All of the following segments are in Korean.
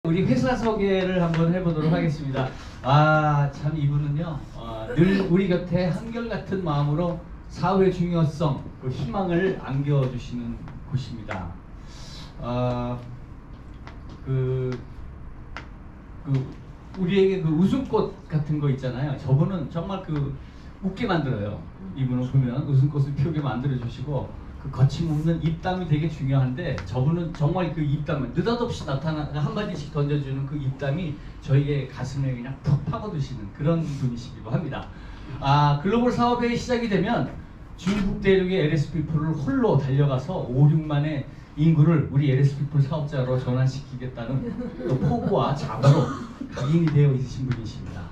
우리 회사 소개를 한번 해보도록 하겠습니다. 아, 참 이분은요, 늘 우리 곁에 한결같은 마음으로 사회의 중요성, 그 희망을 안겨주시는 곳입니다. 우리에게 그 웃음꽃 같은 거 있잖아요. 저분은 정말 웃게 만들어요. 이분을 보면 웃음꽃을 피우게 만들어주시고, 그 거침없는 입담이 되게 중요한데, 저분은 정말 그 입담을 느닷없이 한마디씩 던져주는 그 입담이 저희의 가슴에 그냥 푹 파고드시는 그런 분이시기도 합니다. 글로벌 사업회의 시작이 되면 중국 대륙의 LS피플을 홀로 달려가서 5, 6만의 인구를 우리 LS피플 사업자로 전환시키겠다는 또 포부와 자부로 각인이 되어 있으신 분이십니다.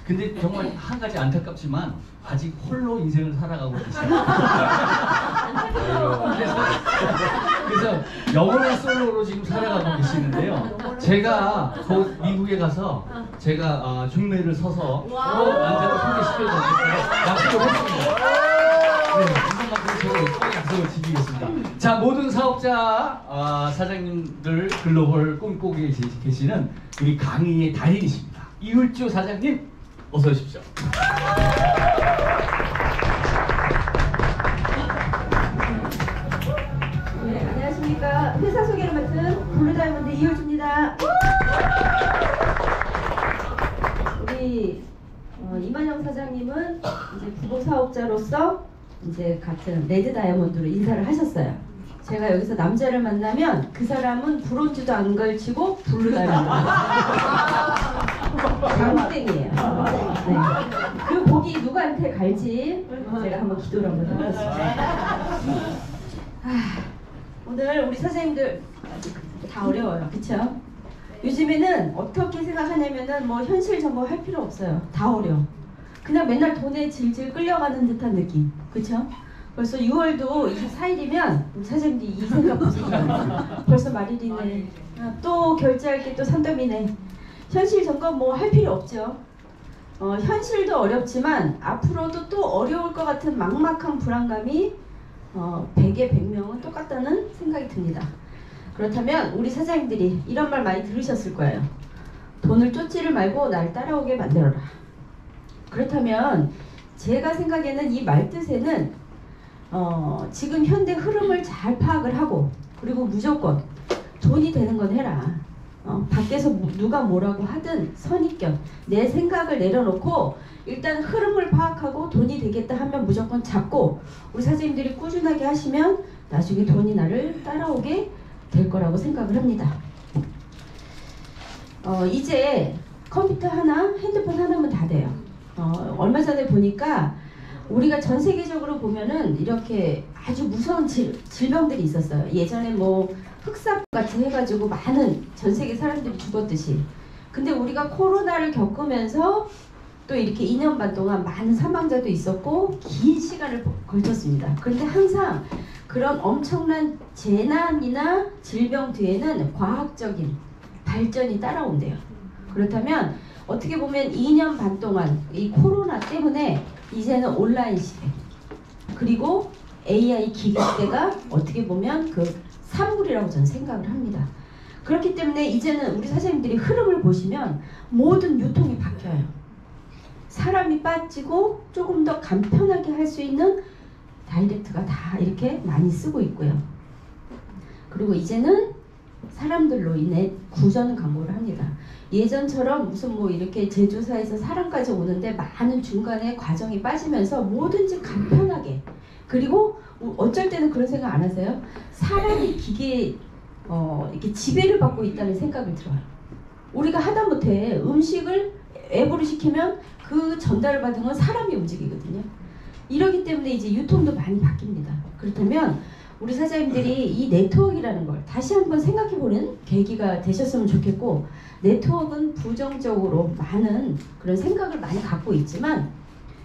근데 정말 한 가지 안타깝지만 아직 홀로 인생을 살아가고 계십니다. 그래서 영원한 솔로로 지금 살아가고 계시는데요. 제가 곧 미국에 가서 제가 중매를 서서 남자를 소개시켜드리겠다고 약속을 했습니다. 네, 이번만큼 제가 꼭 약속을 지키겠습니다. 자, 모든 사업자 사장님들 글로벌 꿈꾸고 계시는 우리 강의의 달인이십니다. 이울주 사장님, 어서 오십시오. 네, 안녕하십니까. 회사 소개를 맡은 블루다이몬드 이울주입니다. 우리 이만영 사장님은 이제 부부 사업자로서 이제 같은 레드 다이아몬드로 인사를 하셨어요. 제가 여기서 남자를 만나면 그 사람은 브론즈도 안 걸치고 블루 다이아몬드. 강땡이에요. 네. 그 복이 누구한테 갈지 제가 한번 기도를 한번 해보겠습니다. 오늘 우리 사장님들 다 어려워요. 그쵸? 요즘에는 어떻게 생각하냐면은 뭐 현실 정보할 필요 없어요. 다 어려워. 그냥 맨날 돈에 질질 끌려가는 듯한 느낌. 그쵸? 벌써 6월도 24일이면 사장님들이 이 생각 보시잖아요. 벌써 말일이네. 또 결제할 게 또 산더미네. 현실 점검 뭐 할 필요 없죠. 현실도 어렵지만 앞으로도 또 어려울 것 같은 막막한 불안감이 100에 100명은 똑같다는 생각이 듭니다. 그렇다면 우리 사장님들이 이런 말 많이 들으셨을 거예요. 돈을 쫓지를 말고 날 따라오게 만들어라. 그렇다면 제가 생각에는 이 말뜻에는 지금 현대 흐름을 잘 파악을 하고, 그리고 무조건 돈이 되는 건 해라. 밖에서 누가 뭐라고 하든 선입견, 내 생각을 내려놓고 일단 흐름을 파악하고 돈이 되겠다 하면 무조건 잡고, 우리 사장님들이 꾸준하게 하시면 나중에 돈이 나를 따라오게 될 거라고 생각을 합니다. 이제 컴퓨터 하나, 핸드폰 하나면 다 돼요. 얼마 전에 보니까 우리가 전 세계적으로 보면은 이렇게 아주 무서운 질병들이 있었어요. 예전에 뭐 흑사 같이 해가지고 많은 전 세계 사람들이 죽었듯이. 근데 우리가 코로나를 겪으면서 또 이렇게 2년 반 동안 많은 사망자도 있었고 긴 시간을 걸쳤습니다. 그런데 항상 그런 엄청난 재난이나 질병 뒤에는 과학적인 발전이 따라온대요. 그렇다면 어떻게 보면 2년 반 동안 이 코로나 때문에 이제는 온라인 시대, 그리고 AI 기기 시대가 어떻게 보면 그 산물이라고 저는 생각을 합니다. 그렇기 때문에 이제는 우리 사장님들이 흐름을 보시면 모든 유통이 바뀌어요. 사람이 빠지고 조금 더 간편하게 할 수 있는 다이렉트가 다 이렇게 많이 쓰고 있고요. 그리고 이제는 사람들로 인해 구전 광고를 합니다. 예전처럼 무슨 뭐 이렇게 제조사에서 사람까지 오는데 많은 중간에 과정이 빠지면서 뭐든지 간편하게, 그리고 어쩔 때는 그런 생각 안 하세요? 사람이 기계에 이렇게 지배를 받고 있다는 생각이 들어요. 우리가 하다못해 음식을 앱으로 시키면 그 전달을 받은 건 사람이 움직이거든요. 이러기 때문에 이제 유통도 많이 바뀝니다. 그렇다면 우리 사장님들이 이 네트워크라는 걸 다시 한번 생각해보는 계기가 되셨으면 좋겠고, 네트워크는 부정적으로 많은 그런 생각을 많이 갖고 있지만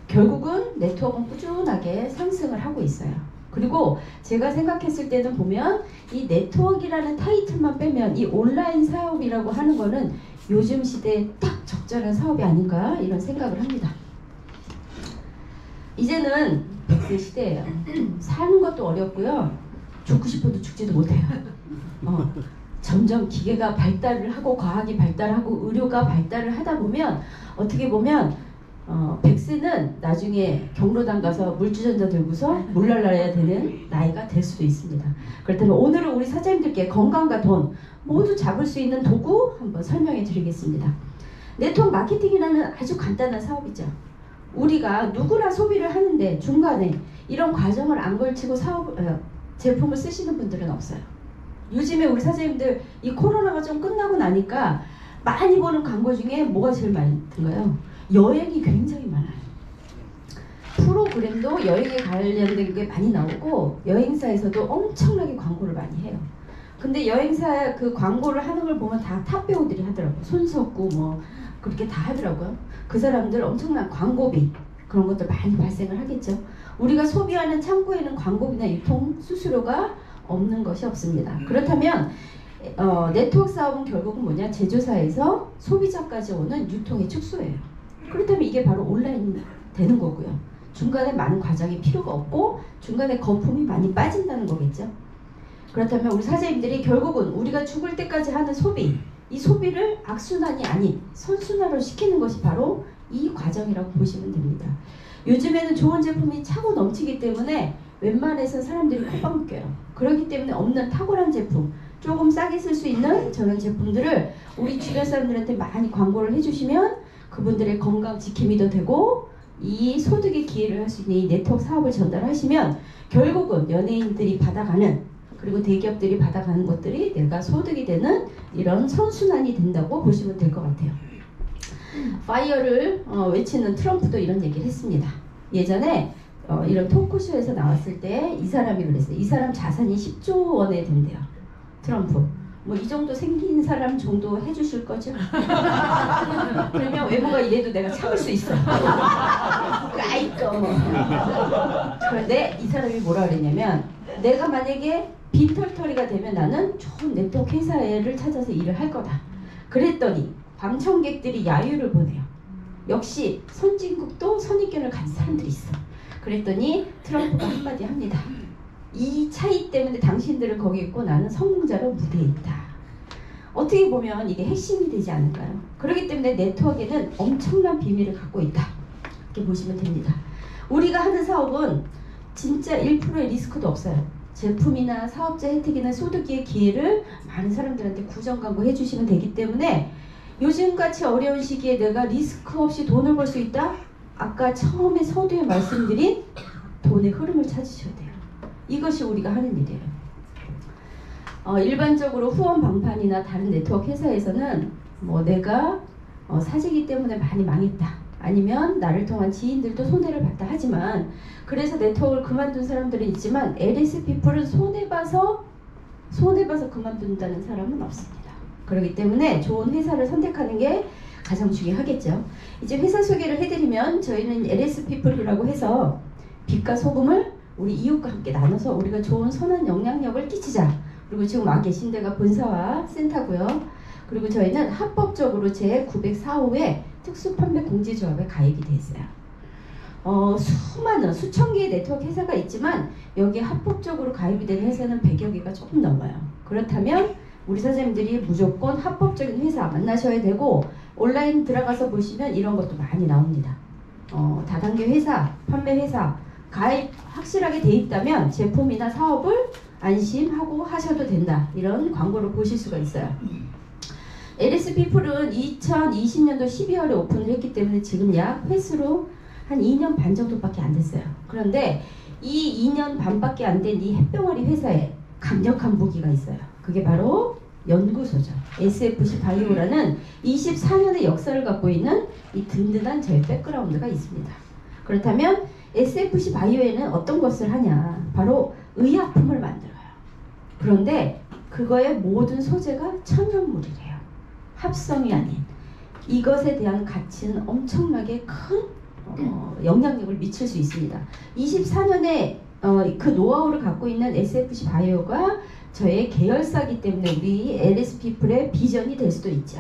결국은 네트워크는 꾸준하게 상승을 하고 있어요. 그리고 제가 생각했을 때는 보면 이 네트워크라는 타이틀만 빼면 이 온라인 사업이라고 하는 거는 요즘 시대에 딱 적절한 사업이 아닌가 이런 생각을 합니다. 이제는 100세 시대예요. 사는 것도 어렵고요. 죽고 싶어도 죽지도 못해요. 점점 기계가 발달을 하고 과학이 발달하고 의료가 발달을 하다 보면 어떻게 보면 100세는 나중에 경로당 가서 물주전자 들고서 물 날라야 되는 나이가 될 수도 있습니다. 그렇다면 오늘은 우리 사장님들께 건강과 돈 모두 잡을 수 있는 도구 한번 설명해 드리겠습니다. 네트워크 마케팅이라는 아주 간단한 사업이죠. 우리가 누구나 소비를 하는데 중간에 이런 과정을 안 걸치고 제품을 쓰시는 분들은 없어요. 요즘에 우리 사장님들 이 코로나가 좀 끝나고 나니까 많이 보는 광고 중에 뭐가 제일 많이 든가요? 여행이 굉장히 많아요. 프로그램도 여행에 관련된 게 많이 나오고 여행사에서도 엄청나게 광고를 많이 해요. 근데 여행사 그 광고를 하는 걸 보면 다 탑 배우들이 하더라고요. 손석구 뭐 그렇게 다 하더라고요. 그 사람들 엄청난 광고비 그런 것들 많이 발생을 하겠죠. 우리가 소비하는 창고에는 광고비나 유통 수수료가 없는 것이 없습니다. 그렇다면 네트워크 사업은 결국은 뭐냐? 제조사에서 소비자까지 오는 유통의 축소예요. 그렇다면 이게 바로 온라인 되는 거고요. 중간에 많은 과정이 필요가 없고 중간에 거품이 많이 빠진다는 거겠죠. 그렇다면 우리 사장님들이 결국은 우리가 죽을 때까지 하는 소비, 이 소비를 악순환이 아닌 선순환으로 시키는 것이 바로 이 과정이라고 보시면 됩니다. 요즘에는 좋은 제품이 차고 넘치기 때문에 웬만해서 사람들이 콧방 껴요. 그렇기 때문에 없는 탁월한 제품, 조금 싸게 쓸 수 있는 저런 제품들을 우리 주변 사람들한테 많이 광고를 해주시면 그분들의 건강 지킴이 도 되고 이 소득의 기회를 할 수 있는 이 네트워크 사업을 전달하시면 결국은 연예인들이 받아가는 그리고 대기업들이 받아가는 것들이 내가 소득이 되는 이런 선순환이 된다고 보시면 될 것 같아요. 파이어를 외치는 트럼프도 이런 얘기를 했습니다. 예전에 이런 토크쇼에서 나왔을 때 이 사람이 그랬어요. 이 사람 자산이 10조 원에 된대요. 트럼프. 뭐 이 정도 생긴 사람 정도 해주실 거죠? 그러면 외모가 이래도 내가 참을 수 있어. 아이고. 그런데 이 사람이 뭐라 그랬냐면 내가 만약에 빈털터리가 되면 나는 좋은 네트워크 회사를 찾아서 일을 할 거다. 그랬더니 방청객들이 야유를 보내요. 역시 선진국도 선입견을 가진 사람들이 있어. 그랬더니 트럼프가 한마디 합니다. 이 차이 때문에 당신들은 거기 있고 나는 성공자로 무대에 있다. 어떻게 보면 이게 핵심이 되지 않을까요? 그렇기 때문에 네트워크에는 엄청난 비밀을 갖고 있다. 이렇게 보시면 됩니다. 우리가 하는 사업은 진짜 1%의 리스크도 없어요. 제품이나 사업자 혜택이나 소득의 기회를 많은 사람들한테 구정 광고 해주시면 되기 때문에 요즘같이 어려운 시기에 내가 리스크 없이 돈을 벌 수 있다? 아까 처음에 서두에 말씀드린 돈의 흐름을 찾으셔야 돼요. 이것이 우리가 하는 일이에요. 일반적으로 후원 방판이나 다른 네트워크 회사에서는 뭐 내가 사재기 때문에 많이 망했다. 아니면 나를 통한 지인들도 손해를 봤다 하지만 그래서 네트워크를 그만둔 사람들은 있지만 LS피플은 손해봐서 그만둔다는 사람은 없습니다. 그렇기 때문에 좋은 회사를 선택하는 게 가장 중요하겠죠. 이제 회사 소개를 해드리면 저희는 LS피플이라고 해서 빛과 소금을 우리 이웃과 함께 나눠서 우리가 좋은 선한 영향력을 끼치자. 그리고 지금 와 계신 데가 본사와 센터고요. 그리고 저희는 합법적으로 제904호의 특수판매공제조합에 가입이 돼 있어요. 수많은 수천 개의 네트워크 회사가 있지만 여기에 합법적으로 가입이 된 회사는 100여 개가 조금 넘어요. 그렇다면 우리 사장님들이 무조건 합법적인 회사 만나셔야 되고 온라인 들어가서 보시면 이런 것도 많이 나옵니다. 다단계 회사, 판매 회사 가입 확실하게 돼 있다면 제품이나 사업을 안심하고 하셔도 된다. 이런 광고를 보실 수가 있어요. LS피플은 2020년도 12월에 오픈을 했기 때문에 지금 약 횟수로 한 2년 반 정도밖에 안 됐어요. 그런데 이 2년 반밖에 안 된 이 햇병아리 회사에 강력한 무기가 있어요. 그게 바로 연구소죠. SFC 바이오라는 24년의 역사를 갖고 있는 이 든든한 저희 백그라운드가 있습니다. 그렇다면 SFC 바이오에는 어떤 것을 하냐? 바로 의약품을 만들어요. 그런데 그거의 모든 소재가 천연물이래요. 합성이 아닌. 이것에 대한 가치는 엄청나게 큰 영향력을 미칠 수 있습니다. 24년에 그 노하우를 갖고 있는 SFC 바이오가 저의 계열사이기 때문에 우리 LS피플의 비전이 될 수도 있죠.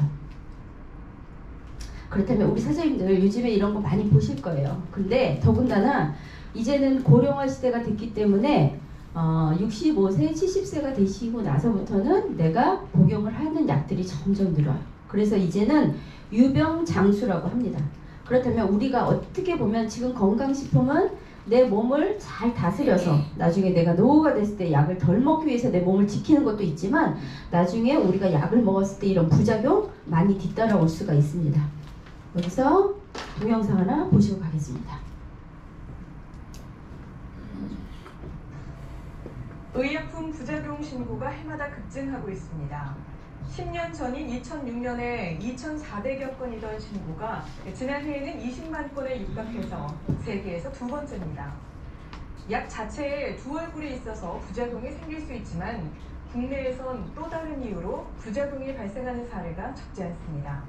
그렇다면 우리 사장님들 요즘에 이런 거 많이 보실 거예요. 근데 더군다나 이제는 고령화 시대가 됐기 때문에 65세, 70세가 되시고 나서부터는 내가 복용을 하는 약들이 점점 늘어요. 그래서 이제는 유병장수라고 합니다. 그렇다면 우리가 어떻게 보면 지금 건강식품은 내 몸을 잘 다스려서 나중에 내가 노후가 됐을 때 약을 덜 먹기 위해서 내 몸을 지키는 것도 있지만 나중에 우리가 약을 먹었을 때 이런 부작용 많이 뒤따라올 수가 있습니다. 여기서 동영상 하나 보시고 가겠습니다. 의약품 부작용 신고가 해마다 급증하고 있습니다. 10년 전인 2006년에 2,400여 건이던 신고가 지난해에는 20만 건에 육박해서 세계에서 두 번째입니다. 약 자체에 두 얼굴이 있어서 부작용이 생길 수 있지만 국내에선 또 다른 이유로 부작용이 발생하는 사례가 적지 않습니다.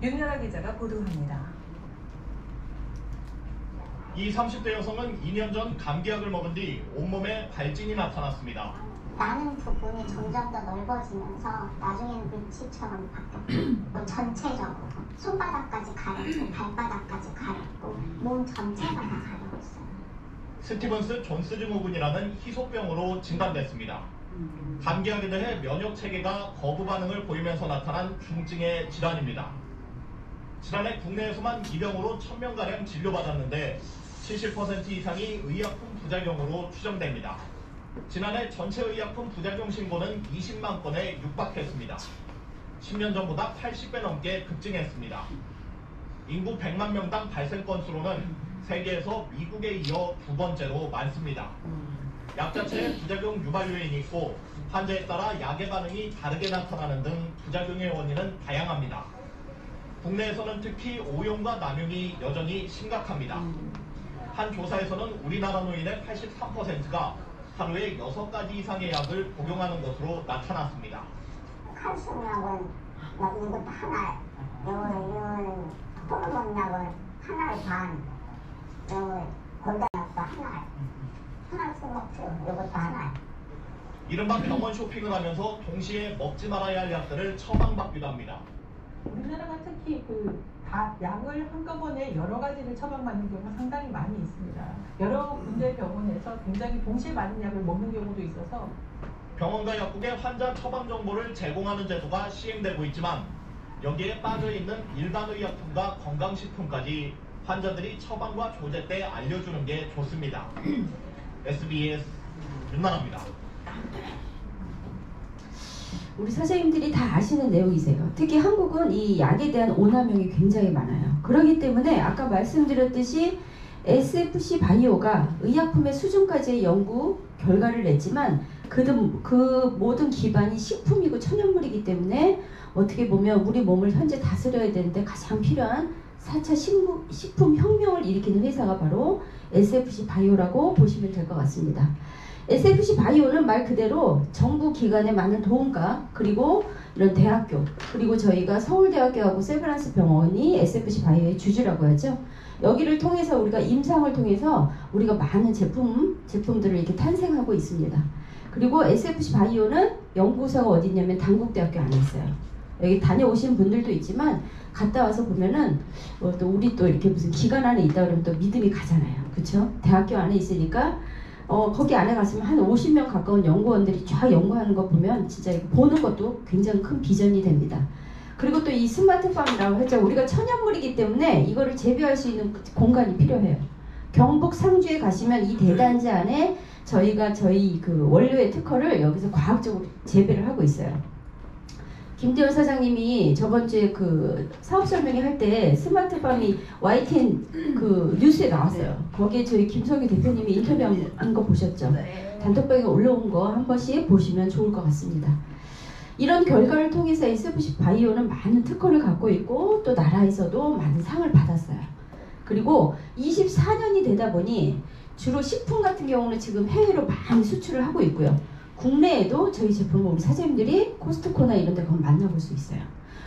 윤나라 기자가 보도합니다. 이 30대 여성은 2년 전 감기약을 먹은 뒤 온몸에 발진이 나타났습니다. 나는 부분이 점점 더 넓어지면서 나중에는 물집처럼 바뀌었고 전체적으로 손바닥까지 가렵고 발바닥까지 가렵고 몸 전체가 다 가려고 있어요. 스티븐스 존스 증후군이라는 희소병으로 진단됐습니다. 감기약에 대해 면역 체계가 거부 반응을 보이면서 나타난 중증의 질환입니다. 지난해 국내에서만 이 병으로 1000명가량 진료받았는데 70% 이상이 의약품 부작용으로 추정됩니다. 지난해 전체 의약품 부작용 신고는 20만 건에 육박했습니다. 10년 전보다 80배 넘게 급증했습니다. 인구 100만 명당 발생 건수로는 세계에서 미국에 이어 두 번째로 많습니다. 약 자체에 부작용 유발 요인이 있고 환자에 따라 약의 반응이 다르게 나타나는 등 부작용의 원인은 다양합니다. 국내에서는 특히 오용과 남용이 여전히 심각합니다. 한 조사에서는 우리나라 노인의 83%가 하루에 6가지 이상의 약을 복용하는 것으로 나타났습니다. 칼슘약은 이것도 하나, 이거는 호르몬 약은 하나에 반, 골다약도 하나 스모트 이것도 하나. 이른바 병원 쇼핑을 하면서 동시에 먹지 말아야 할 약들을 처방받기도 합니다. 우리나라가 특히 다 약을 한꺼번에 여러 가지를 처방받는 경우가 상당히 많이 있습니다. 여러 군데 병원에서 굉장히 동시에 많은 약을 먹는 경우도 있어서 병원과 약국에 환자 처방 정보를 제공하는 제도가 시행되고 있지만 여기에 빠져있는 일반 의약품과 건강식품까지 환자들이 처방과 조제 때 알려주는 게 좋습니다. SBS 윤나라입니다. 우리 선생님들이 다 아시는 내용이세요. 특히 한국은 이 약에 대한 오남용이 굉장히 많아요. 그렇기 때문에 아까 말씀드렸듯이 SFC 바이오가 의약품의 수준까지의 연구 결과를 냈지만 그 모든 기반이 식품이고 천연물이기 때문에 어떻게 보면 우리 몸을 현재 다스려야 되는데 가장 필요한 4차 식품혁명을 일으키는 회사가 바로 SFC 바이오라고 보시면 될 것 같습니다. SFC 바이오는 말 그대로 정부 기관의 많은 도움과 그리고 이런 대학교 그리고 저희가 서울대학교하고 세브란스 병원이 SFC 바이오의 주주라고 하죠. 여기를 통해서 우리가 임상을 통해서 우리가 많은 제품들을 이렇게 탄생하고 있습니다. 그리고 SFC 바이오는 연구소가 어디 있냐면 단국대학교 안에 있어요. 여기 다녀오신 분들도 있지만 갔다 와서 보면은 또 우리 또 이렇게 무슨 기관 안에 있다 그러면 또 믿음이 가잖아요. 그렇죠? 대학교 안에 있으니까 거기 안에 갔으면 한 50명 가까운 연구원들이 쫙 연구하는 거 보면 진짜 보는 것도 굉장히 큰 비전이 됩니다. 그리고 또 이 스마트팜이라고 했죠. 우리가 천연물이기 때문에 이거를 재배할 수 있는 공간이 필요해요. 경북 상주에 가시면 이 대단지 안에 저희가 저희 그 원료의 특허를 여기서 과학적으로 재배를 하고 있어요. 김대현 사장님이 저번 주에 그 사업 설명회 할 때 스마트팜이 YTN 그 뉴스에 나왔어요. 거기에 저희 김성희 대표님이 인터뷰한 거 보셨죠? 단톡방에 올라온 거 한 번씩 보시면 좋을 것 같습니다. 이런 결과를 통해서 SFC 바이오는 많은 특허를 갖고 있고 또 나라에서도 많은 상을 받았어요. 그리고 24년이 되다 보니 주로 식품 같은 경우는 지금 해외로 많이 수출을 하고 있고요. 국내에도 저희 제품을 우리 사장님들이 코스트코나 이런 데 가면 만나볼 수 있어요.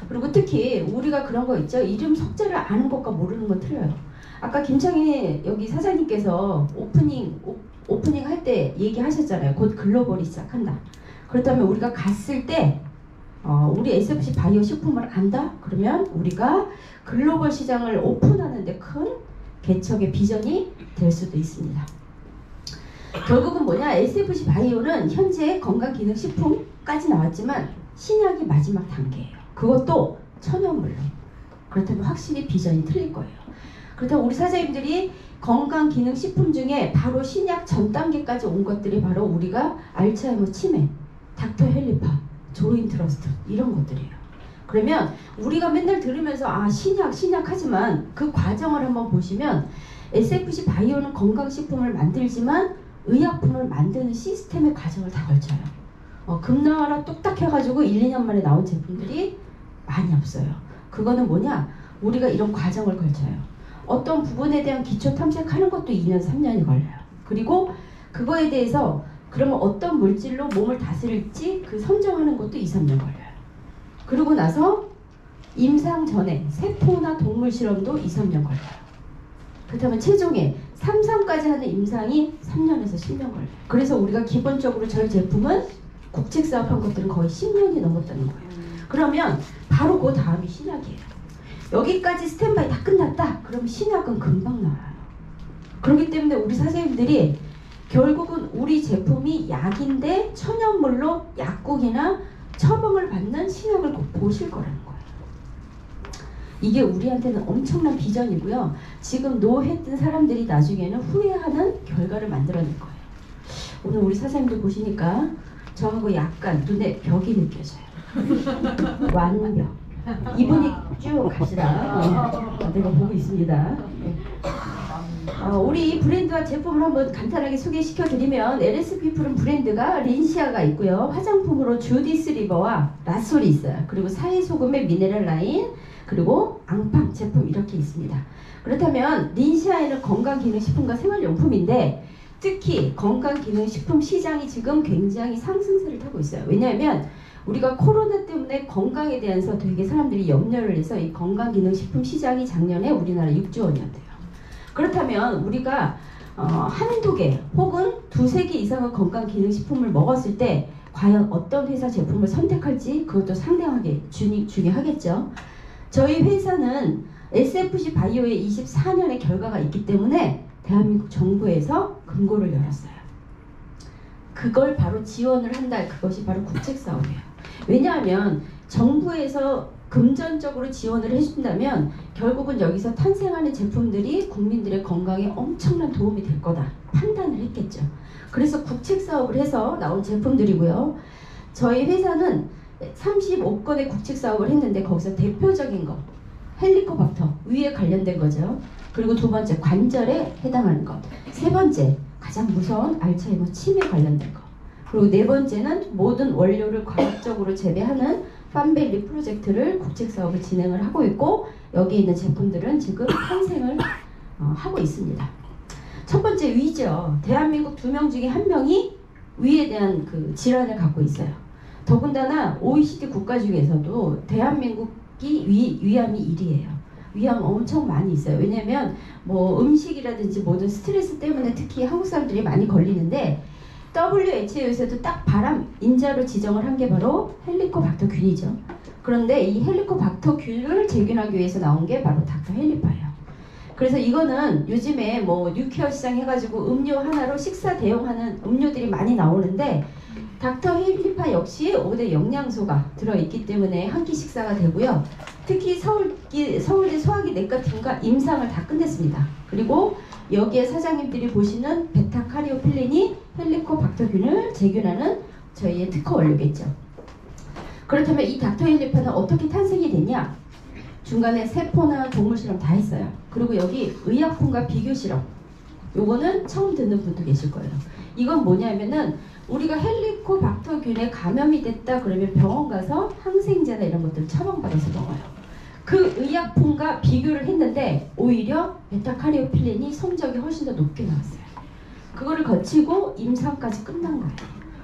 그리고 특히 우리가 그런 거 있죠. 이름 석자를 아는 것과 모르는 건 틀려요. 아까 김창희 여기 사장님께서 오프닝 할 때 얘기하셨잖아요. 곧 글로벌이 시작한다. 그렇다면 우리가 갔을 때 우리 SFC 바이오 식품을 안다? 그러면 우리가 글로벌 시장을 오픈하는 데 큰 개척의 비전이 될 수도 있습니다. 결국은 뭐냐, SFC 바이오는 현재 건강기능식품까지 나왔지만 신약이 마지막 단계예요. 그것도 천연물로. 그렇다면 확실히 비전이 틀릴 거예요. 그렇다면 우리 사장님들이 건강기능식품 중에 바로 신약 전 단계까지 온 것들이 바로 우리가 알츠하이머 치매, 닥터 헬리파, 조인 트러스트 이런 것들이에요. 그러면 우리가 맨날 들으면서 아 신약 하지만 그 과정을 한번 보시면 SFC 바이오는 건강식품을 만들지만 의약품을 만드는 시스템의 과정을 다 걸쳐요. 금나와라 뚝딱 해가지고 1, 2년 만에 나온 제품들이 많이 없어요. 그거는 뭐냐? 우리가 이런 과정을 걸쳐요. 어떤 부분에 대한 기초 탐색하는 것도 2년, 3년이 걸려요. 그리고 그거에 대해서 그러면 어떤 물질로 몸을 다스릴지 그 선정하는 것도 2, 3년 걸려요. 그러고 나서 임상 전에 세포나 동물 실험도 2, 3년 걸려요. 그렇다면 최종에 3상까지 하는 임상이 3년에서 10년 걸려요. 그래서 우리가 기본적으로 저희 제품은 국책사업한 것들은 거의 10년이 넘었다는 거예요. 그러면 바로 그 다음이 신약이에요. 여기까지 스탠바이 다 끝났다? 그럼 신약은 금방 나와요. 그렇기 때문에 우리 사장님들이 결국은 우리 제품이 약인데 천연물로 약국이나 처방을 받는 신약을 꼭 보실 거라는 거예요. 이게 우리한테는 엄청난 비전이고요. 지금 노했던 사람들이 나중에는 후회하는 결과를 만들어낼 거예요. 오늘 우리 사장님들 보시니까 저하고 약간 눈에 벽이 느껴져요. 완벽. 이분이 쭉 가시라. 내가 보고 있습니다. 우리 브랜드와 제품을 한번 간단하게 소개시켜 드리면 LSP 푸른 브랜드가 린시아가 있고요. 화장품으로 주디스 리버와 라솔이 있어요. 그리고 사이소금의 미네랄 라인, 그리고 앙팡 제품 이렇게 있습니다. 그렇다면 린시아에는 건강기능식품과 생활용품인데 특히 건강기능식품 시장이 지금 굉장히 상승세를 타고 있어요. 왜냐하면 우리가 코로나 때문에 건강에 대해서 되게 사람들이 염려를 해서 이 건강기능식품 시장이 작년에 우리나라 6조 원이었대요. 그렇다면 우리가 한두 개 혹은 두세 개 이상의 건강기능식품을 먹었을 때 과연 어떤 회사 제품을 선택할지 그것도 상당하게 중요하겠죠. 저희 회사는 SFC 바이오의 24년의 결과가 있기 때문에 대한민국 정부에서 금고를 열었어요. 그걸 바로 지원을 한다. 그것이 바로 국책사업이에요. 왜냐하면 정부에서 금전적으로 지원을 해준다면 결국은 여기서 탄생하는 제품들이 국민들의 건강에 엄청난 도움이 될 거다 판단을 했겠죠. 그래서 국책사업을 해서 나온 제품들이고요. 저희 회사는 35건의 국책사업을 했는데 거기서 대표적인 거 헬리코박터 위에 관련된 거죠. 그리고 두 번째 관절에 해당하는 것, 세 번째 가장 무서운 알츠하이머 치매 관련된 거, 그리고 네 번째는 모든 원료를 과학적으로 재배하는 팜밸리 프로젝트를 국책사업을 진행을 하고 있고 여기에 있는 제품들은 지금 탄생을 하고 있습니다. 첫 번째 위죠. 대한민국 2명 중에 1명이 위에 대한 그 질환을 갖고 있어요. 더군다나 OECD 국가 중에서도 대한민국이 위암이 1위예요. 위암 엄청 많이 있어요. 왜냐면 뭐 음식이라든지 모든 스트레스 때문에 특히 한국 사람들이 많이 걸리는데 WHO에서도 딱 바람 인자로 지정을 한 게 바로 헬리코박터균이죠. 그런데 이 헬리코박터균을 제균하기 위해서 나온 게 바로 닥터 헬리파예요. 그래서 이거는 요즘에 뭐 뉴케어 시장 해가지고 음료 하나로 식사 대용하는 음료들이 많이 나오는데 닥터 헬리파 역시 5대 영양소가 들어있기 때문에 한 끼 식사가 되고요. 특히 서울대 소화기 내과팀과 임상을 다 끝냈습니다. 그리고 여기에 사장님들이 보시는 베타카리오필린이 헬리코박터균을 제균하는 저희의 특허 원료겠죠. 그렇다면 이 닥터 헬리파는 어떻게 탄생이 됐냐? 중간에 세포나 동물 실험 다 했어요. 그리고 여기 의약품과 비교 실험. 요거는 처음 듣는 분도 계실 거예요. 이건 뭐냐면은 우리가 헬리코박터균에 감염이 됐다 그러면 병원 가서 항생제나 이런 것들 처방받아서 먹어요. 그 의약품과 비교를 했는데 오히려 베타카리오필린이 성적이 훨씬 더 높게 나왔어요. 그거를 거치고 임상까지 끝난 거예요.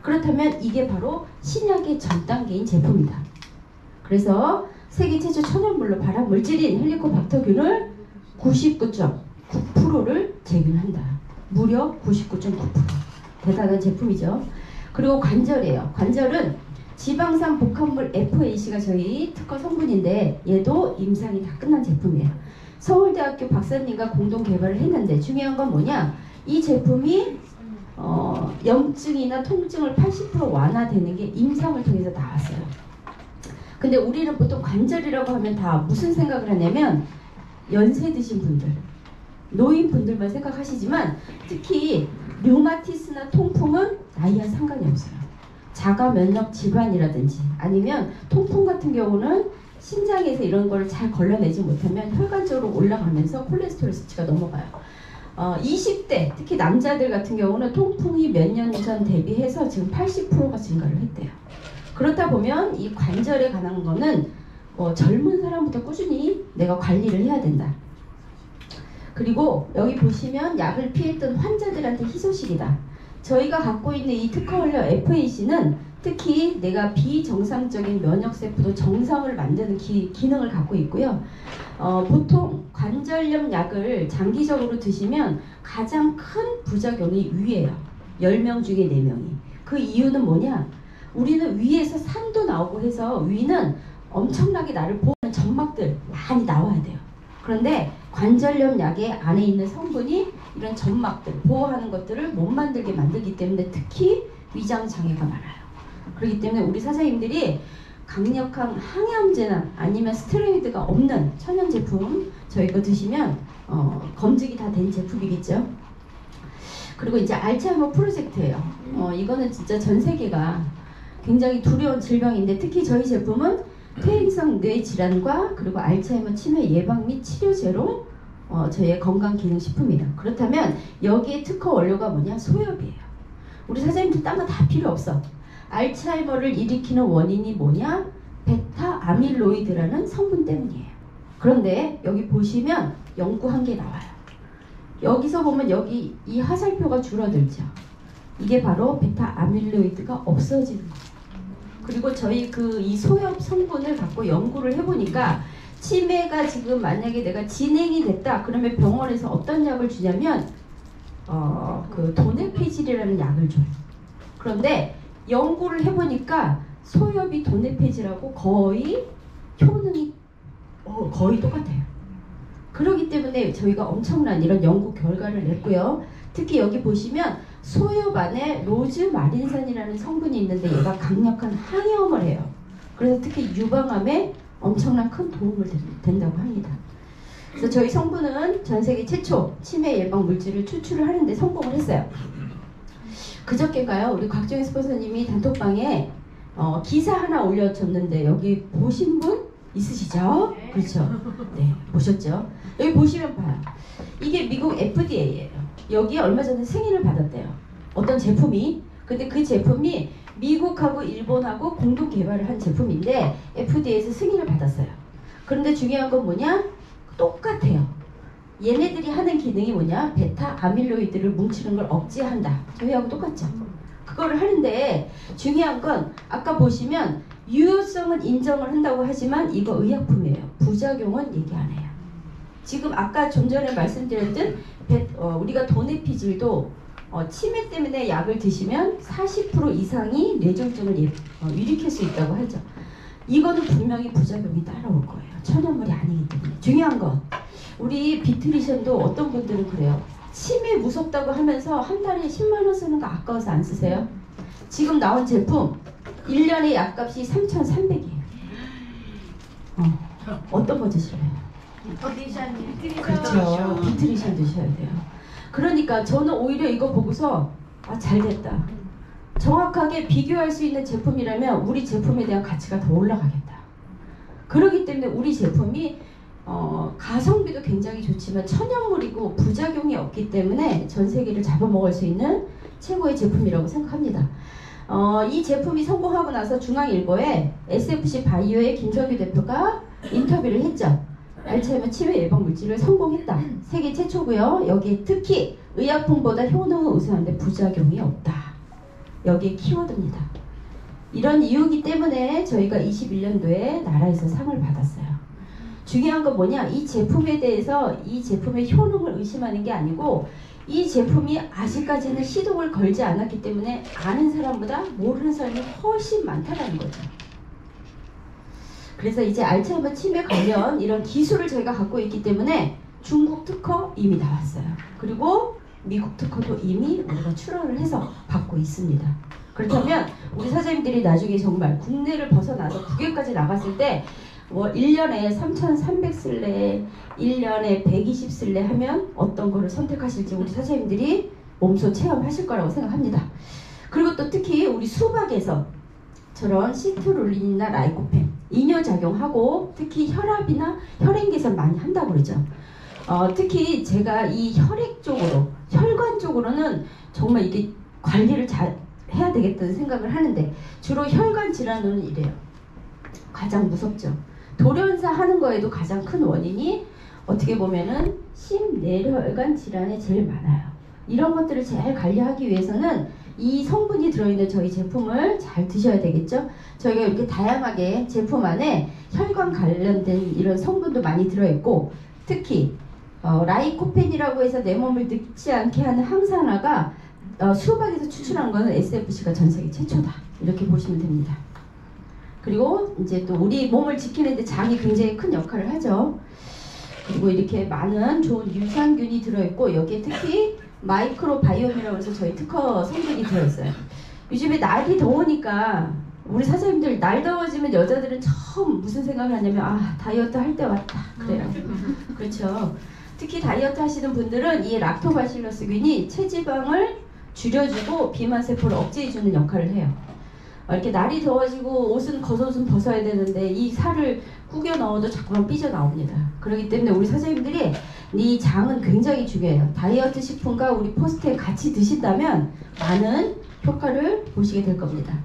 그렇다면 이게 바로 신약의 전 단계인 제품이다. 그래서 세계 최초 천연물로 발암 물질인 헬리코박터균을 99.9%를 제균한다. 무려 99.9%. 대단한 제품이죠. 그리고 관절이에요. 관절은 지방산 복합물 FAC가 저희 특허 성분인데 얘도 임상이 다 끝난 제품이에요. 서울대학교 박사님과 공동 개발을 했는데 중요한 건 뭐냐? 이 제품이 염증이나 통증을 80% 완화되는 게 임상을 통해서 나왔어요. 근데 우리는 보통 관절이라고 하면 다 무슨 생각을 하냐면 연세 드신 분들, 노인분들만 생각하시지만 특히 류마티스나 통풍은 나이와 상관이 없어요. 자가 면역 질환이라든지 아니면 통풍 같은 경우는 심장에서 이런 걸 잘 걸러내지 못하면 혈관 쪽으로 올라가면서 콜레스테롤 수치가 넘어가요. 20대 특히 남자들 같은 경우는 통풍이 몇 년 전 대비해서 지금 80%가 증가를 했대요. 그렇다 보면 이 관절에 관한 거는 젊은 사람부터 꾸준히 내가 관리를 해야 된다. 그리고 여기 보시면 약을 피했던 환자들한테 희소식이다. 저희가 갖고 있는 이 특허 원료 FAC는 특히 내가 비정상적인 면역세포도 정상을 만드는 기능을 갖고 있고요. 보통 관절염 약을 장기적으로 드시면 가장 큰 부작용이 위예요. 10명 중에 4명이. 그 이유는 뭐냐? 우리는 위에서 산도 나오고 해서 위는 엄청나게 나를 보호하는 점막들 많이 나와야 돼요. 그런데 관절염 약의 안에 있는 성분이 이런 점막들, 보호하는 것들을 못 만들게 만들기 때문에 특히 위장 장애가 많아요. 그렇기 때문에 우리 사장님들이 강력한 항염제나 아니면 스테로이드가 없는 천연 제품 저희 거 드시면 검증이 다 된 제품이겠죠. 그리고 이제 알츠하이머 프로젝트예요. 이거는 진짜 전 세계가 굉장히 두려운 질병인데 특히 저희 제품은 퇴행성 뇌 질환과 그리고 알츠하이머 치매 예방 및 치료제로 저희의 건강기능식품이에요. 그렇다면 여기에 특허 원료가 뭐냐? 소엽이에요. 우리 사장님들 딴 거 다 필요 없어. 알츠하이머를 일으키는 원인이 뭐냐? 베타 아밀로이드라는 성분 때문이에요. 그런데 여기 보시면 연구한 게 나와요. 여기서 보면 여기 이 화살표가 줄어들죠. 이게 바로 베타 아밀로이드가 없어지는 거예요. 그리고 저희 이 소엽 성분을 갖고 연구를 해보니까 치매가 지금 만약에 내가 진행이 됐다 그러면 병원에서 어떤 약을 주냐면 그 도네페질이라는 약을 줘요. 그런데 연구를 해보니까 소엽이 도네페질하고 거의 효능이 거의 똑같아요. 그렇기 때문에 저희가 엄청난 이런 연구 결과를 냈고요. 특히 여기 보시면 소엽 안에 로즈마린산이라는 성분이 있는데 얘가 강력한 항염을 해요. 그래서 특히 유방암에 엄청난 큰 도움을 된다고 합니다. 그래서 저희 성분은 전 세계 최초 치매 예방 물질을 추출을 하는데 성공을 했어요. 그저께인가요? 우리 곽정희 스폰서님이 단톡방에 기사 하나 올려줬는데 여기 보신 분 있으시죠? 네. 그렇죠? 네, 보셨죠? 여기 보시면 봐요. 이게 미국 FDA예요. 여기 얼마 전에 승인을 받았대요. 어떤 제품이. 근데 그 제품이 미국하고 일본하고 공동 개발을 한 제품인데 FDA에서 승인을 받았어요. 그런데 중요한 건 뭐냐? 똑같아요. 얘네들이 하는 기능이 뭐냐? 베타 아밀로이드를 뭉치는 걸 억제한다. 저희하고 똑같죠? 그거를 하는데 중요한 건 아까 보시면 유효성은 인정을 한다고 하지만 이거 의약품이에요. 부작용은 얘기 안 해요. 지금 아까 좀 전에 말씀드렸던 우리가 도네피질도 치매 때문에 약을 드시면 40% 이상이 뇌졸중을 일으킬 수 있다고 하죠. 이거는 분명히 부작용이 따라올 거예요. 천연물이 아니기 때문에. 중요한 건 우리 비트리션도 어떤 분들은 그래요. 치매 무섭다고 하면서 한 달에 10만 원 쓰는 거 아까워서 안 쓰세요? 지금 나온 제품 1년에 약값이 3,300이에요. 어떤 거 드실래요? 그렇죠. 비트리션 드셔야 돼요. 그러니까 저는 오히려 이거 보고서 잘됐다. 정확하게 비교할 수 있는 제품이라면 우리 제품에 대한 가치가 더 올라가겠다. 그렇기 때문에 우리 제품이 가성비도 굉장히 좋지만 천연물이고 부작용이 없기 때문에 전 세계를 잡아먹을 수 있는 최고의 제품이라고 생각합니다. 이 제품이 성공하고 나서 중앙일보에 SFC 바이오의 김정규 대표가 인터뷰를 했죠. 알츠하이머 치매 예방 물질을 성공했다. 세계 최초고요. 여기에 특히 의약품보다 효능은 우수한데 부작용이 없다. 여기에 키워드입니다. 이런 이유이기 때문에 저희가 21년도에 나라에서 상을 받았어요. 중요한 건 뭐냐? 이 제품에 대해서 이 제품의 효능을 의심하는 게 아니고 이 제품이 아직까지는 시동을 걸지 않았기 때문에 아는 사람보다 모르는 사람이 훨씬 많다는 거죠. 그래서 이제 알츠하이머 치매 관련 이런 기술을 저희가 갖고 있기 때문에 중국 특허 이미 나왔어요. 그리고 미국 특허도 이미 우리가 출원을 해서 받고 있습니다. 그렇다면 우리 사장님들이 나중에 정말 국내를 벗어나서 국외까지 나갔을 때 뭐 1년에 3,300 쓸래, 1년에 120 쓸래 하면 어떤 거를 선택하실지 우리 사장님들이 몸소 체험하실 거라고 생각합니다. 그리고 또 특히 우리 수박에서 저런 시트룰린이나 라이코펜 이뇨작용하고 특히 혈압이나 혈행 개선 많이 한다고 그러죠. 특히 제가 이 혈액 쪽으로 혈관 쪽으로는 정말 이게 관리를 잘 해야 되겠다는 생각을 하는데 주로 혈관 질환은 이래요. 가장 무섭죠. 돌연사 하는 거에도 가장 큰 원인이 어떻게 보면은 심내혈관 질환에 제일 많아요. 이런 것들을 잘 관리하기 위해서는 이 성분이 들어있는 저희 제품을 잘 드셔야 되겠죠. 저희가 이렇게 다양하게 제품 안에 혈관 관련된 이런 성분도 많이 들어있고 특히 라이코펜이라고 해서 내 몸을 늙지 않게 하는 항산화가 수박에서 추출한 거는 SFC가 전 세계 최초다. 이렇게 보시면 됩니다. 그리고 이제 또 우리 몸을 지키는데 장이 굉장히 큰 역할을 하죠. 그리고 이렇게 많은 좋은 유산균이 들어있고 여기에 특히 마이크로바이옴이라고 해서 저희 특허 성분이 들어있어요. 요즘에 날이 더우니까 우리 사장님들 날 더워지면 여자들은 처음 무슨 생각을 하냐면 아 다이어트 할 때 왔다 그래요. 그렇죠. 특히 다이어트 하시는 분들은 이 락토바실러스균이 체지방을 줄여주고 비만세포를 억제해주는 역할을 해요. 이렇게 날이 더워지고 옷은 겉옷은 벗어야 되는데 이 살을 구겨 넣어도 자꾸만 삐져나옵니다. 그렇기 때문에 우리 사장님들이 이 장은 굉장히 중요해요. 다이어트 식품과 우리 포스트에 같이 드신다면 많은 효과를 보시게 될 겁니다.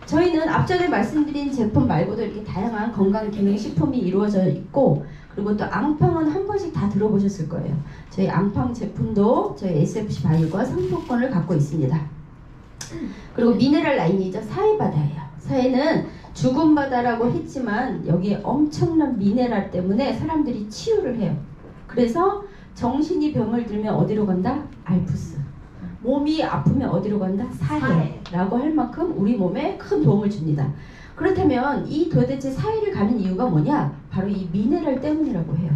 저희는 앞전에 말씀드린 제품 말고도 이렇게 다양한 건강기능식품이 이루어져 있고 그리고 또 앙팡은 한 번씩 다 들어보셨을 거예요. 저희 앙팡 제품도 저희 SFC 바이오가 상품권을 갖고 있습니다. 그리고 미네랄 라인이죠. 사해바다예요. 사해는 죽은 바다라고 했지만 여기에 엄청난 미네랄 때문에 사람들이 치유를 해요. 그래서 정신이 병을 들면 어디로 간다? 알프스. 몸이 아프면 어디로 간다? 사해라고 할 만큼 우리 몸에 큰 도움을 줍니다. 그렇다면 이 도대체 사해를 가는 이유가 뭐냐? 바로 이 미네랄 때문이라고 해요.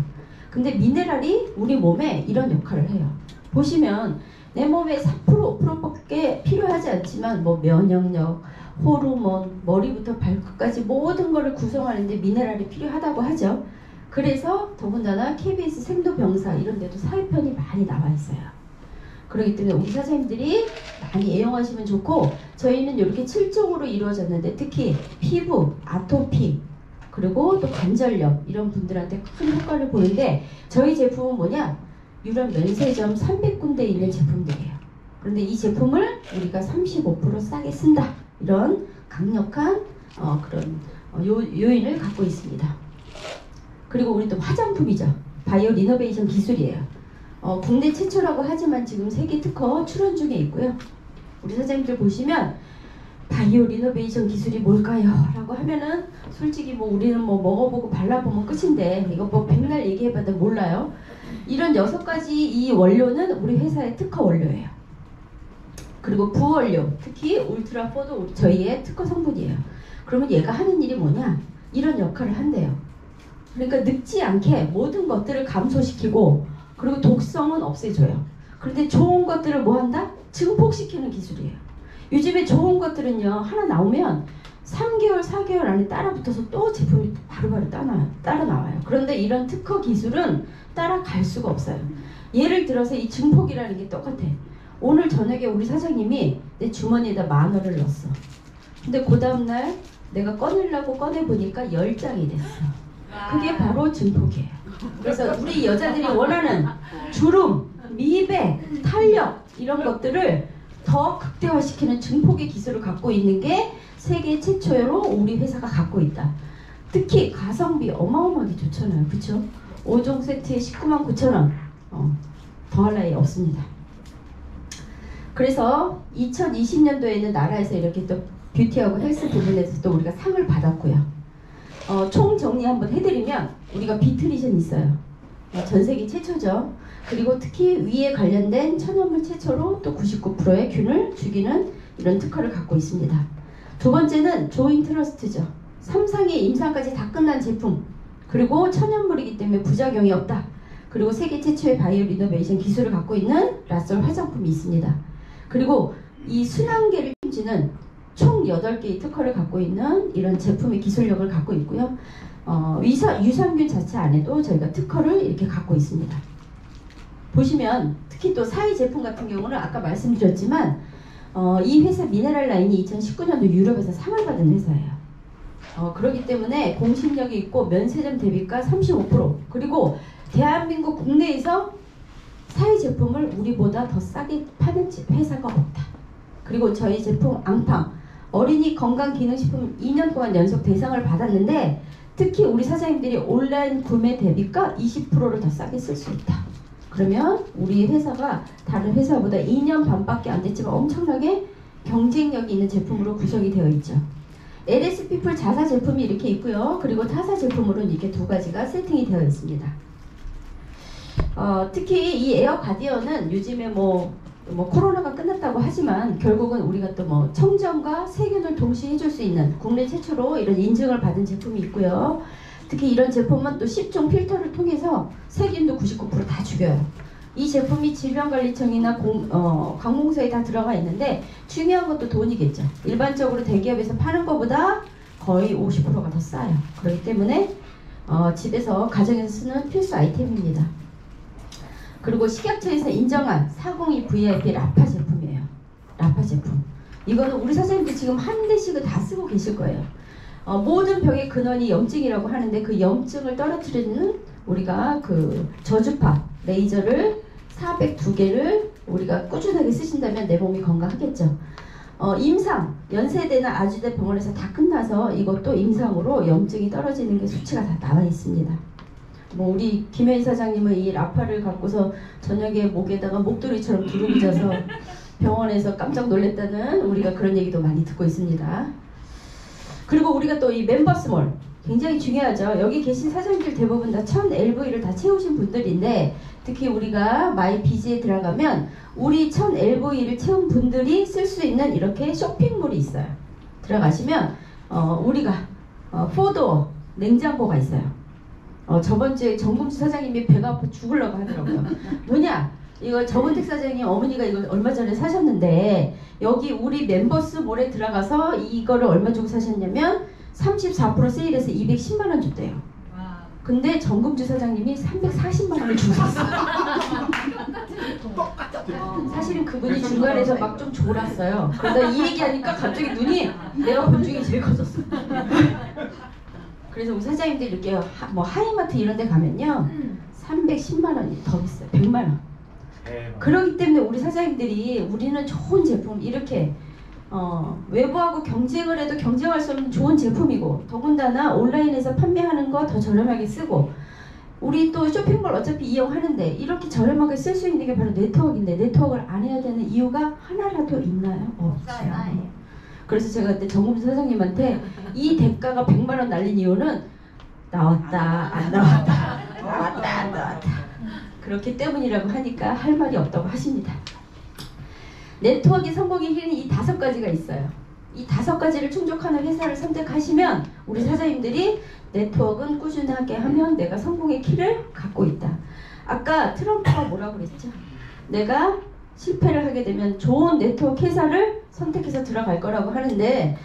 근데 미네랄이 우리 몸에 이런 역할을 해요. 보시면 내 몸에 4% 5%밖에 필요하지 않지만 뭐 면역력, 호르몬, 머리부터 발끝까지 모든 것을 구성하는데 미네랄이 필요하다고 하죠. 그래서 더군다나 KBS 생도병사 이런 데도 사회편이 많이 나와 있어요. 그렇기 때문에 우리 사장님들이 많이 애용하시면 좋고 저희는 이렇게 7종으로 이루어졌는데 특히 피부, 아토피 그리고 또 관절염 이런 분들한테 큰 효과를 보는데 저희 제품은 뭐냐? 유럽 면세점 300군데 있는 제품들이에요. 그런데 이 제품을 우리가 35% 싸게 쓴다. 이런 강력한 그런 요인을 갖고 있습니다. 그리고 우리 또 화장품이죠. 바이오 리노베이션 기술이에요. 국내 최초라고 하지만 지금 세계 특허 출원 중에 있고요. 우리 사장님들 보시면 바이오 리노베이션 기술이 뭘까요? 라고 하면은 솔직히 뭐 우리는 뭐 먹어보고 발라보면 끝인데 이거 뭐 백날 얘기해봐도 몰라요. 이런 6가지 이 원료는 우리 회사의 특허 원료예요. 그리고 부원료, 특히 울트라포도 저희의 특허 성분이에요. 그러면 얘가 하는 일이 뭐냐? 이런 역할을 한대요. 그러니까 늙지 않게 모든 것들을 감소시키고 그리고 독성은 없애줘요. 그런데 좋은 것들을 뭐 한다? 증폭시키는 기술이에요. 요즘에 좋은 것들은요 하나 나오면 3개월, 4개월 안에 따라붙어서 또 제품이 바로바로 따라 나와요. 그런데 이런 특허 기술은 따라갈 수가 없어요. 예를 들어서 이 증폭이라는 게 똑같아. 오늘 저녁에 우리 사장님이 내 주머니에다 10,000원을 넣었어. 근데 그 다음날 내가 꺼내려고 꺼내보니까 10장이 됐어. 그게 바로 증폭이에요. 그래서 우리 여자들이 원하는 주름, 미백, 탄력 이런 것들을 더 극대화시키는 증폭의 기술을 갖고 있는 게 세계 최초로 우리 회사가 갖고 있다. 특히 가성비 어마어마하게 좋잖아요. 그쵸? 5종 세트에 199,900원. 더할 나위 없습니다. 그래서 2020년도에는 나라에서 이렇게 또 뷰티하고 헬스 부분에서 또 우리가 상을 받았고요. 총 정리 한번 해드리면 우리가 비트리션 있어요. 전 세계 최초죠. 그리고 특히 위에 관련된 천연물 최초로 또 99%의 균을 죽이는 이런 특허를 갖고 있습니다. 두 번째는 조인 트러스트죠. 3상의 임상까지 다 끝난 제품. 그리고 천연물이기 때문에 부작용이 없다. 그리고 세계 최초의 바이오 리노베이션 기술을 갖고 있는 라솔 화장품이 있습니다. 그리고 이 순환계를 힘주는 총 8개의 특허를 갖고 있는 이런 제품의 기술력을 갖고 있고요. 유산균 자체 안에도 저희가 특허를 이렇게 갖고 있습니다. 보시면 특히 또 사이 제품 같은 경우는 아까 말씀드렸지만 이 회사 미네랄 라인이 2019년도 유럽에서 상을 받은 회사예요. 그렇기 때문에 공신력이 있고 면세점 대비가 35% 그리고 대한민국 국내에서 사이 제품을 우리보다 더 싸게 파는 회사가 없다. 그리고 저희 제품 앙팡 어린이 건강기능식품 2년 동안 연속 대상을 받았는데 특히 우리 사장님들이 온라인 구매 대비가 20%를 더 싸게 쓸 수 있다. 그러면 우리 회사가 다른 회사보다 2년 반밖에 안 됐지만 엄청나게 경쟁력이 있는 제품으로 구성이 되어 있죠. LS 피플 자사 제품이 이렇게 있고요. 그리고 타사 제품으로는 이렇게 두 가지가 세팅이 되어 있습니다. 특히 이 에어 가디언은 요즘에 뭐 코로나가 끝났다고 하지만 결국은 우리가 또 뭐 청정과 세균을 동시에 해줄 수 있는 국내 최초로 이런 인증을 받은 제품이 있고요. 특히 이런 제품은 또 10종 필터를 통해서 세균도 99% 다 죽여요. 이 제품이 질병관리청이나 관공서에 다 들어가 있는데 중요한 것도 돈이겠죠. 일반적으로 대기업에서 파는 것보다 거의 50%가 더 싸요. 그렇기 때문에 집에서 가정에서 쓰는 필수 아이템입니다. 그리고 식약처에서 인정한 402 VIP 라파 제품이에요. 라파 제품. 이거는 우리 사장님들 지금 한 대씩은 다 쓰고 계실 거예요. 모든 병의 근원이 염증이라고 하는데 그 염증을 떨어뜨리는 우리가 그 저주파 레이저를 402개를 우리가 꾸준하게 쓰신다면 내 몸이 건강하겠죠. 임상, 연세대나 아주대 병원에서 다 끝나서 이것도 임상으로 염증이 떨어지는 게 수치가 다 나와 있습니다. 뭐 우리 김혜인 사장님은 이 라파를 갖고서 저녁에 목에다가 목도리처럼 두르고 자서 병원에서 깜짝 놀랐다는 우리가 그런 얘기도 많이 듣고 있습니다. 그리고 우리가 또 이 멤버스몰 굉장히 중요하죠. 여기 계신 사장님들 대부분 다 1000 LV를 다 채우신 분들인데 특히 우리가 마이 비지에 들어가면 우리 1000 LV를 채운 분들이 쓸 수 있는 이렇게 쇼핑몰이 있어요. 들어가시면 우리가 포도어 냉장고가 있어요. 저번 주에 정금주 사장님이 배가 아파 죽으려고 하더라고요. 뭐냐? 이거 정은택 사장님 어머니가 이거 얼마 전에 사셨는데 여기 우리 멤버스몰에 들어가서 이거를 얼마 주고 사셨냐면 34% 세일해서 210만 원 줬대요. 근데 정금주 사장님이 340만 원을 주고 샀어요. 사실은 그분이 중간에서 막 좀 졸았어요. 그러다 이 얘기하니까 갑자기 눈이 내가 본 중에 제일 커졌어. 그래서 우리 사장님들 이렇게 뭐 하이마트 이런 데 가면요 310만 원이 더 비싸요. 100만 원. 그렇기 때문에 우리 사장님들이 우리는 좋은 제품 이렇게 외부하고 경쟁을 해도 경쟁할 수 없는 좋은 제품이고 더군다나 온라인에서 판매하는 거 더 저렴하게 쓰고 우리 또 쇼핑몰 어차피 이용하는데 이렇게 저렴하게 쓸 수 있는 게 바로 네트워크인데 네트워크를 안 해야 되는 이유가 하나라도 있나요? 없어요. 그래서 제가 그때 정금주 사장님한테 이 대가가 100만 원 날린 이유는 나왔다 안 나왔다 나왔다 안 나왔다 그렇기 때문이라고 하니까 할 말이 없다고 하십니다. 네트워크 성공의 길은 이 5가지가 있어요. 이 5가지를 충족하는 회사를 선택하시면 우리 사장님들이 네트워크는 꾸준하게 하면 내가 성공의 키를 갖고 있다. 아까 트럼프가 뭐라고 그랬죠? 내가 실패를 하게 되면 좋은 네트워크 회사를 선택해서 들어갈 거라고 하는데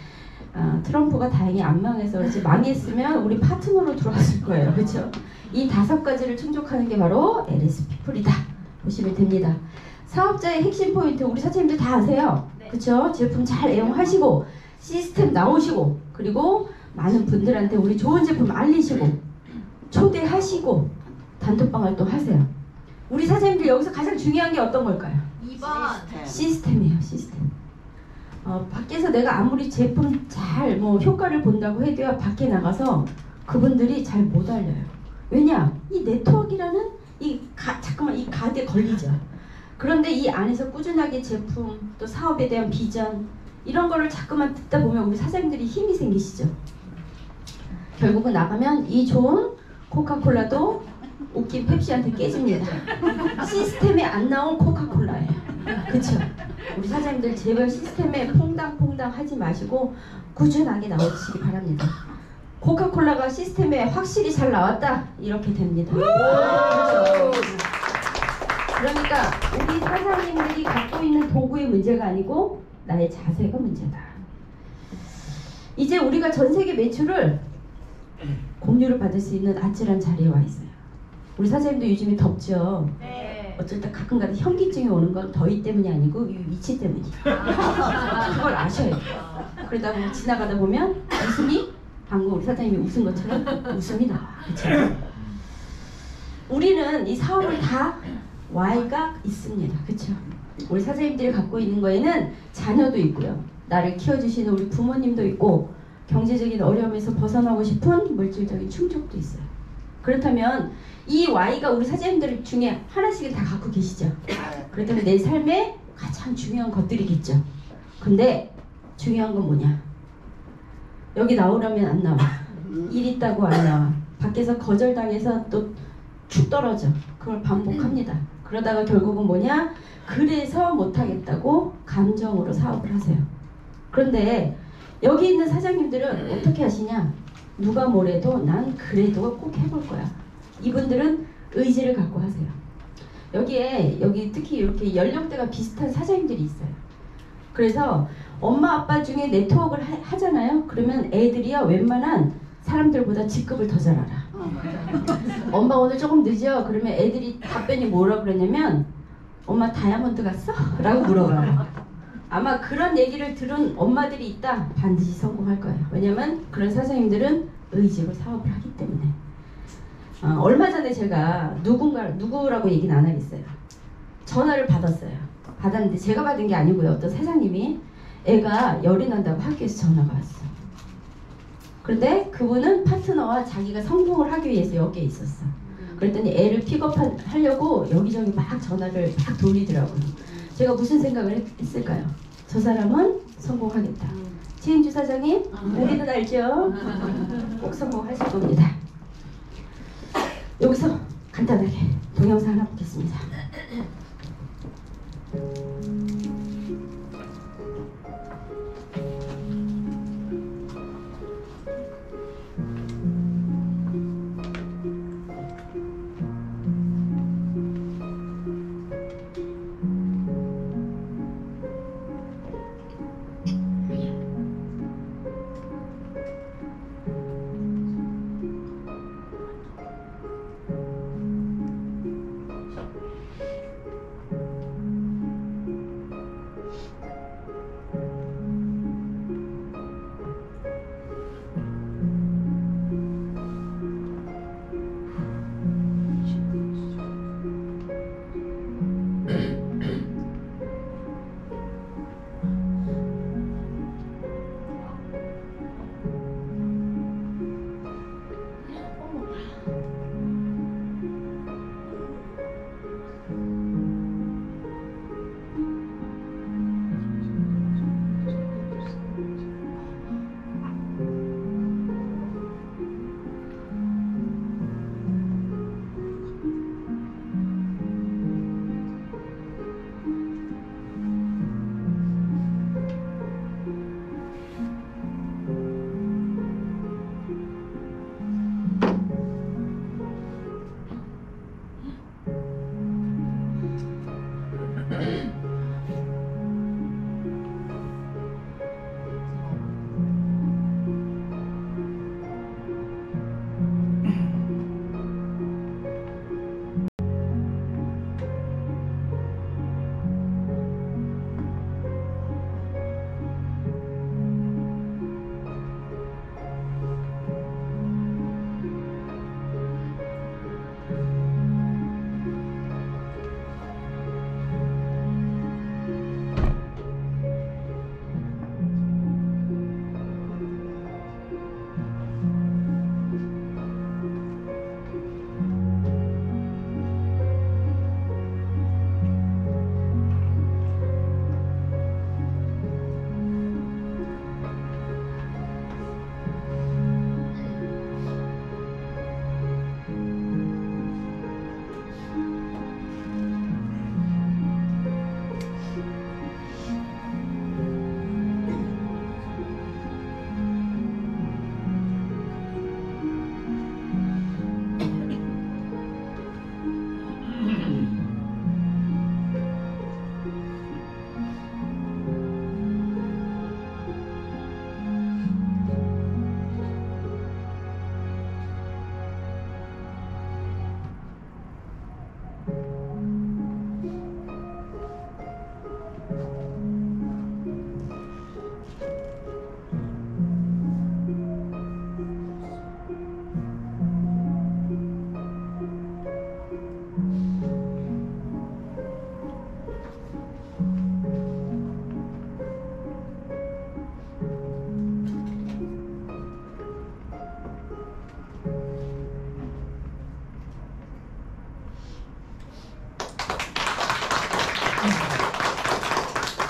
트럼프가 다행히 안 망해서 그렇지 망했으면 우리 파트너로 들어왔을 거예요. 그렇죠? 이 5가지를 충족하는 게 바로 LS 피플이다. 보시면 됩니다. 사업자의 핵심 포인트 우리 사장님들 다 아세요. 그렇죠? 제품 잘 애용하시고 시스템 나오시고 그리고 많은 분들한테 우리 좋은 제품 알리시고 초대하시고 단톡방 활동 하세요. 우리 사장님들 여기서 가장 중요한 게 어떤 걸까요? 2번 시스템이에요. 시스템. 밖에서 내가 아무리 제품 잘 뭐 효과를 본다고 해도요 밖에 나가서 그분들이 잘 못 알려요. 왜냐? 이 네트워크라는 잠깐만 이 가드에 걸리죠. 그런데 이 안에서 꾸준하게 제품 또 사업에 대한 비전 이런 거를 자꾸만 듣다 보면 우리 사장님들이 힘이 생기시죠. 결국은 나가면 이 좋은 코카콜라도 웃긴 펩시한테 깨집니다. 시스템에 안 나온 코카콜라예요. 그쵸? 우리 사장님들 제발 시스템에 퐁당퐁당 하지 마시고 꾸준하게 나오시기 바랍니다. 코카콜라가 시스템에 확실히 잘 나왔다 이렇게 됩니다. 그렇죠. 그러니까 우리 사장님들이 갖고 있는 도구의 문제가 아니고 나의 자세가 문제다. 이제 우리가 전 세계 매출을 공유를 받을 수 있는 아찔한 자리에 와 있어요. 우리 사장님도 요즘에 덥죠? 네. 어쩔 때 가끔가다 현기증이 오는 건 더위 때문이 아니고 이 위치 때문이에요. 그걸 아셔야 돼요. 그러다 보면 지나가다 보면 웃음이 방금 우리 사장님이 웃은 것처럼 웃음이 나와. 그렇죠? 우리는 이 사업을 다 Y가 있습니다. 그렇죠? 우리 사장님들이 갖고 있는 거에는 자녀도 있고요. 나를 키워주시는 우리 부모님도 있고 경제적인 어려움에서 벗어나고 싶은 물질적인 충족도 있어요. 그렇다면 이 Y가 우리 사장님들 중에 하나씩은 다 갖고 계시죠. 그렇다면 내 삶에 가장 중요한 것들이겠죠. 근데 중요한 건 뭐냐? 여기 나오려면 안 나와. 일 있다고 안 나와. 밖에서 거절당해서 또 축 떨어져. 그걸 반복합니다. 그러다가 결국은 뭐냐? 그래서 못하겠다고 감정으로 사업을 하세요. 그런데 여기 있는 사장님들은 어떻게 하시냐? 누가 뭐래도 난 그래도 꼭 해볼 거야. 이분들은 의지를 갖고 하세요. 여기 특히 이렇게 연령대가 비슷한 사장님들이 있어요. 그래서 엄마 아빠 중에 네트워크를 하잖아요. 그러면 애들이야 웬만한 사람들보다 직급을 더 잘 알아. 엄마 오늘 조금 늦어. 그러면 애들이 답변이 뭐라 그러냐면 엄마 다이아몬드 갔어? 라고 물어봐요. 아마 그런 얘기를 들은 엄마들이 있다. 반드시 성공할 거예요. 왜냐면 그런 사장님들은 의지로 사업을 하기 때문에. 얼마 전에 제가 누구라고 얘기는 안 하겠어요. 전화를 받았어요. 받았는데 제가 받은 게 아니고요. 어떤 사장님이 애가 열이 난다고 학교에서 전화가 왔어. 그런데 그분은 파트너와 자기가 성공을 하기 위해서 여기에 있었어. 그랬더니 애를 픽업하려고 여기저기 막 전화를 막 돌리더라고요. 제가 무슨 생각을 했을까요? 저 사람은 성공하겠다. 최인주 사장님, 우리는 알죠? 꼭 성공하실 겁니다. 여기서 간단하게 동영상 하나 보겠습니다.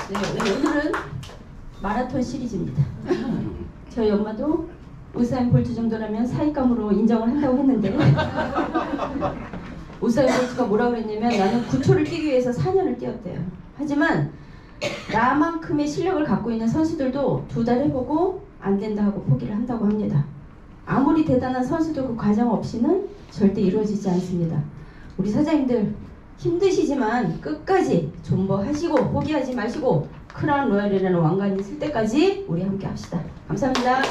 네, 오늘은 마라톤 시리즈입니다. 저희 엄마도 우사인 볼트 정도라면 사익감으로 인정을 한다고 했는데 우사인 볼트가 뭐라고 그랬냐면 나는 9초를 뛰기 위해서 4년을 뛰었대요. 하지만 나만큼의 실력을 갖고 있는 선수들도 2달 해보고 안 된다 하고 포기를 한다고 합니다. 아무리 대단한 선수도 그 과정 없이는 절대 이루어지지 않습니다. 우리 사장님들 힘드시지만 끝까지 존버하시고 포기하지 마시고 크라운 로얄이라는 왕관이 쓸 때까지 우리 함께 합시다. 감사합니다.